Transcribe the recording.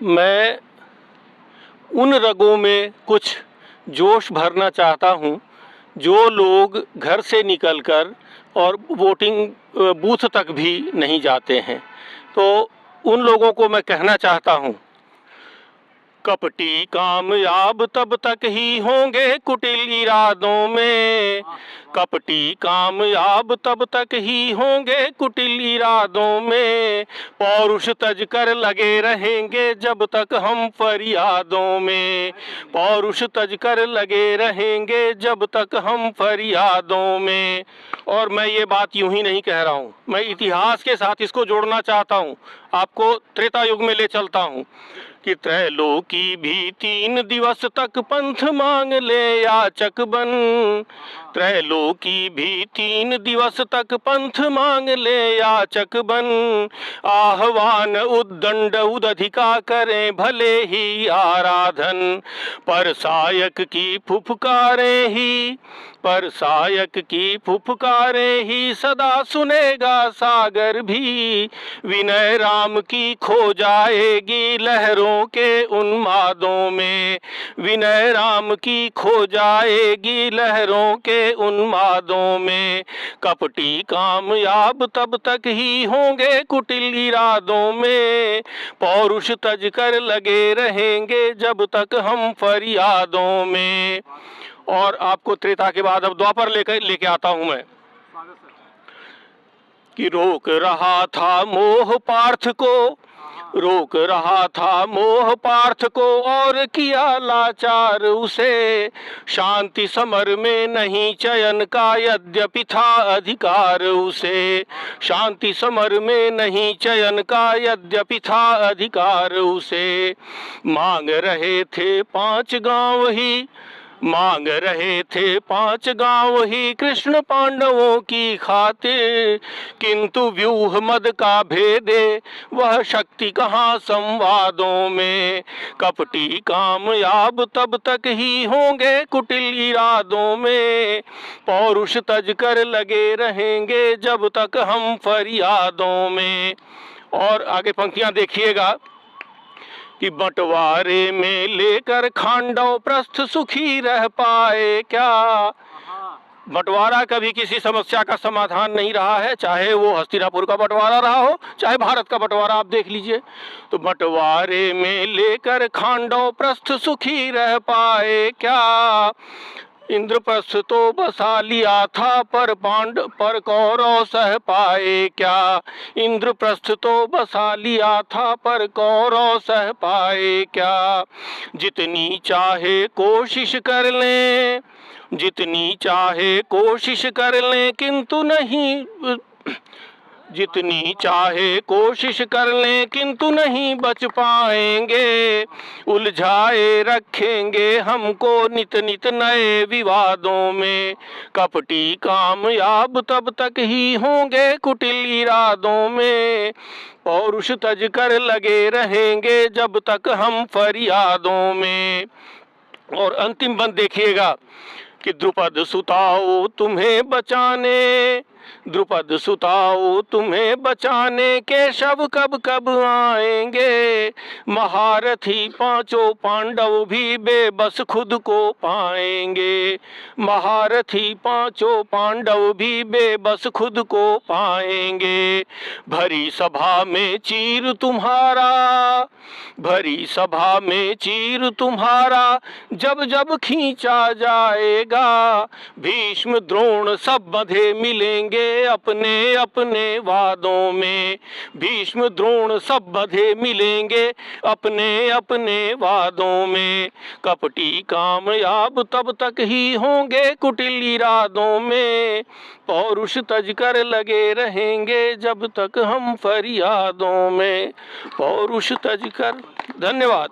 मैं उन रगों में कुछ जोश भरना चाहता हूँ जो लोग घर से निकलकर और वोटिंग बूथ तक भी नहीं जाते हैं। तो उन लोगों को मैं कहना चाहता हूँ, कपटी कामयाब तब तक ही होंगे कुटिल इरादों में। कपटी कामयाब तब तक ही होंगे कुटिल इरादों में। पौरुष तज कर लगे रहेंगे जब तक हम फरियादों में। पौरुष तज कर लगे रहेंगे जब तक हम फरियादों में। और मैं ये बात यूं ही नहीं कह रहा हूँ, मैं इतिहास के साथ इसको जोड़ना चाहता हूँ। आपको त्रेता युग में ले चलता हूँ कि त्रैलोकी भी 3 दिवस तक पंथ मांग ले याचक बन। त्रैलोकी भी 3 दिवस तक पंथ मांग ले याचक बन। आह्वान उद्दंड उदधिका करें भले ही आराधन। पर सायक की फुफकारें ही, पर सायक की फुफकारें ही सदा सुनेगा सागर भी। विनय राम की खो जाएगी लहरों के उन्मादों में। विनय राम की खो जाएगी लहरों के उन्मादों में। कपटी कामयाब तब तक ही होंगे कुटिल इरादों में। पौरुष तज कर लगे रहेंगे जब तक हम फरियादों में। और आपको त्रेता के बाद अब द्वापर लेके आता हूं मैं कि रोक रहा था मोह पार्थ को, रोक रहा था मोह पार्थ को और किया लाचार उसे। शांति समर में नहीं चयन का यद्यपि था अधिकार उसे। शांति समर में नहीं चयन का यद्यपि था अधिकार उसे। मांग रहे थे 5 गांव ही, मांग रहे थे 5 गांव ही कृष्ण पांडवों की खातिर। किंतु व्यूह मद का भेदे वह शक्ति कहाँ संवादों में। कपटी कामयाब तब तक ही होंगे कुटिल इरादों में। पौरुष तज कर लगे रहेंगे जब तक हम फरियादों में। और आगे पंक्तियां देखिएगा कि बंटवारे में लेकर खांडव प्रस्थ सुखी रह पाए क्या। बंटवारा कभी किसी समस्या का समाधान नहीं रहा है, चाहे वो हस्तिनापुर का बंटवारा रहा हो, चाहे भारत का बंटवारा आप देख लीजिए। तो बंटवारे में लेकर खांडव प्रस्थ सुखी रह पाए क्या। इंद्रप्रस्थ तो बसा लिया था पर कौरव सह पाए क्या। इंद्रप्रस्थ तो बसा लिया था पर कौरव सह पाए क्या। जितनी चाहे कोशिश कर लें, जितनी चाहे कोशिश कर लें किंतु नहीं, जितनी चाहे कोशिश कर लें किंतु नहीं बच पाएंगे। उलझाए रखेंगे हमको नित नित नए विवादों में। कपटी कामयाब तब तक ही होंगे कुटिल इरादों में। पौरुष तज कर लगे रहेंगे जब तक हम फरियादों में। और अंतिम बंद देखिएगा कि द्रुपद सुताओ तुम्हें बचाने, द्रुपद सुताओ तुम्हें बचाने केशव कब कब आएंगे। महारथी 5 पांडव भी बेबस खुद को पाएंगे। महारथी 5 पांडव भी बेबस खुद को पाएंगे। भरी सभा में चीर तुम्हारा, भरी सभा में चीर तुम्हारा जब जब खींचा जाएगा। भीष्म द्रोण सब बंधे मिलेंगे अपने अपने वादों में। भीष्म द्रोण सब बंधे मिलेंगे अपने अपने वादों में। कपटी कामयाब तब तक ही होंगे कुटिल इरादों में। पौरुष तज कर लगे रहेंगे जब तक हम फरियादों में। पौरुष तज कर। धन्यवाद।